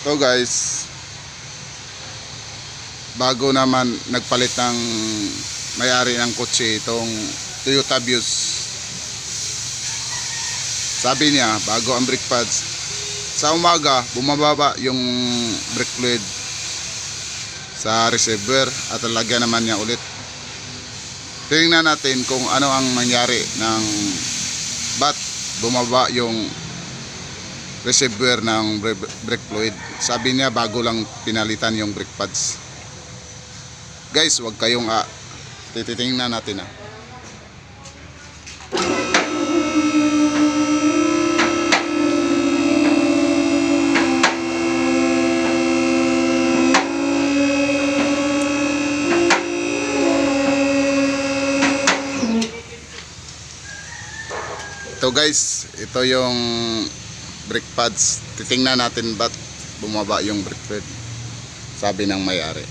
So guys, bago naman nagpalit ng may-ari ng kotse itong Toyota Vios. Sabi niya, bago ang brake pads. Sa umaga, bumababa yung brake fluid sa receiver at lalagyan naman niya ulit. Tingnan natin kung ano ang nangyari ng ba't bumaba yung receiver ng brake fluid. Sabi niya bago lang pinalitan yung brake pads. Guys, wag kayong titingnan natin . Ito guys, ito yung brake pads. Titingnan natin ba't bumaba yung brake fluid. Sabi ng may-ari.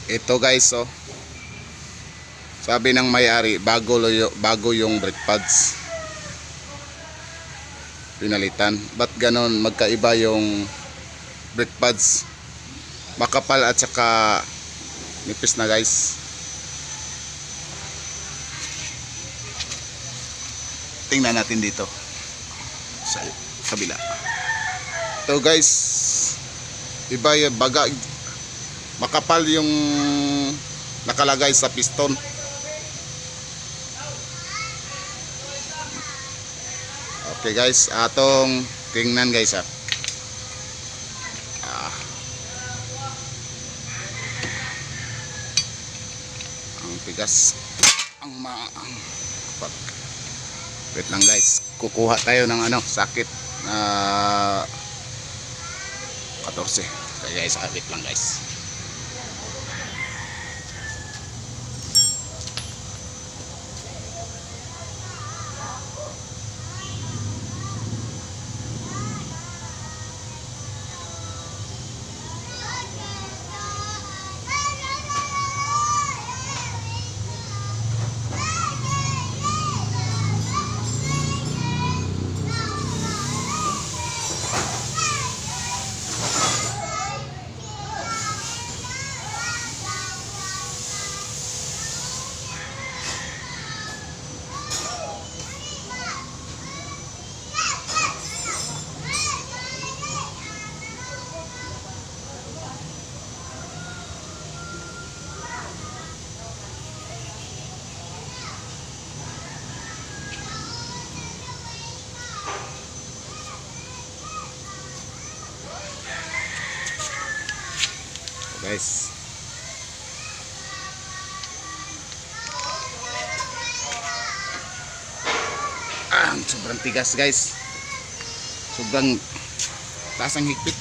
Ito guys, oh. Sabi ng may-ari, bago yung brake pads pinalitan. Ba't ganon? Magkaiba yung brake pads. Makapal at saka nipis na guys. Tingnan natin dito sa kabila. Ito guys, iba yung baga, makapal yung nakalagay sa piston. Okay guys, atong tingnan guys . Ang tigas ang wait lang guys, kukuha tayo ng sakit na 14. Okay guys, wait lang guys. Guys, sobrang tigas guys, sobrang taas ang higpit.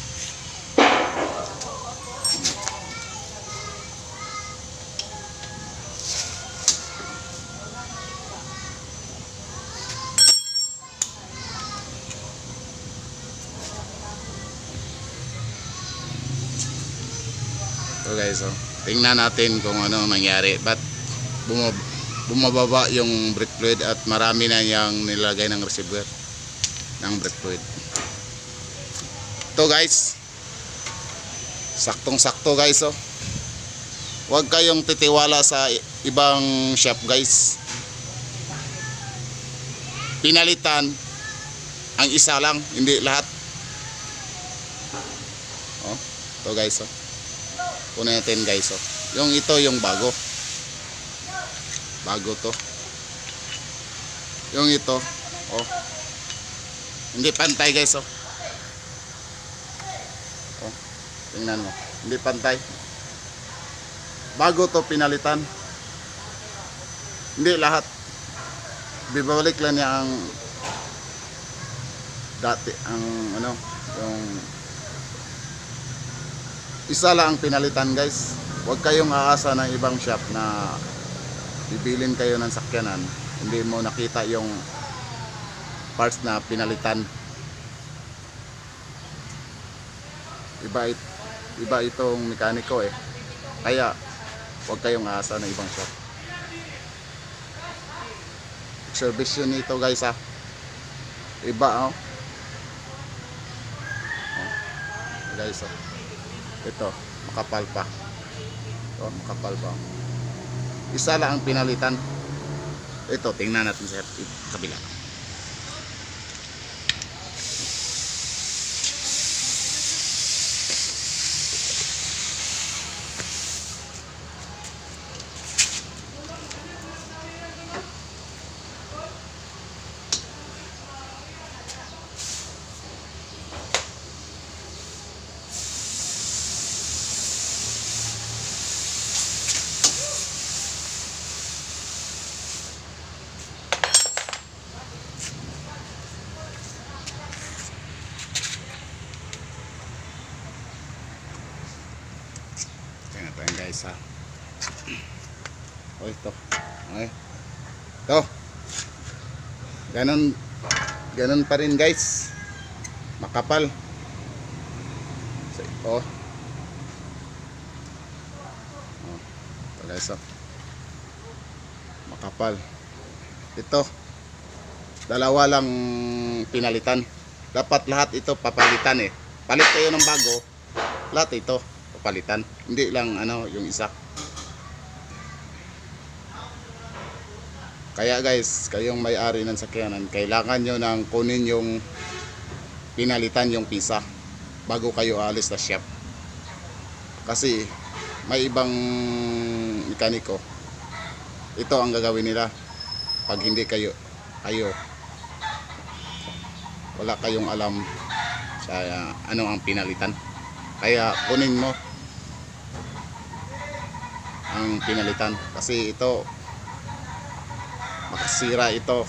So guys, tingnan natin kung ano nangyari. Ba't bumababa yung brake fluid at marami na yung nilagay ng receiver ng brake fluid. Ito guys, saktong sakto guys . Huwag kayong titiwala sa ibang shop guys. Pinalitan ang isa lang, hindi lahat. Ito guys . Kunin natin guys . Yung ito yung bago to. Yung ito hindi pantay guys . Tingnan mo, hindi pantay. Bago to pinalitan, hindi lahat. Bibalik lang niya ang dati, ang yung isa lang ang pinalitan guys. Huwag kayong aasa ng ibang shop na bibilin kayo ng sakyanan, hindi mo nakita yung parts na pinalitan. Iba itong mekaniko Kaya huwag kayong aasa ng ibang shop. service yun ito guys ha. Iba oh. Guys oh. Ito, makapal pa. Ito, makapal pa. Isa lang ang pinalitan. Ito, tingnan natin sa kabila. Tingnan natin guys ha. Oh, ito. Okay. Ito. Ganon pa rin guys. Makapal. So, oh. Oh. Ito guys oh. Makapal. Ito. Dalawa lang pinalitan. Dapat lahat ito papalitan eh. Palit kayo ng bago. Lahat ito papalitan. Hindi lang ano yung isa. Kaya guys, kayong may-ari ng sakyanan, kailangan nyo nang kunin yung pinalitan yung pisa bago kayo alis sa shop. Kasi may ibang mekaniko, ito ang gagawin nila pag hindi kayo wala kayong alam sa ano ang pinalitan. Kaya kunin mo ang pinalitan kasi ito makasira ito.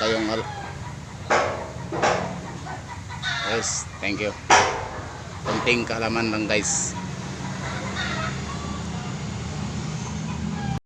Kayong guys, thank you. Konting kaalaman lang guys.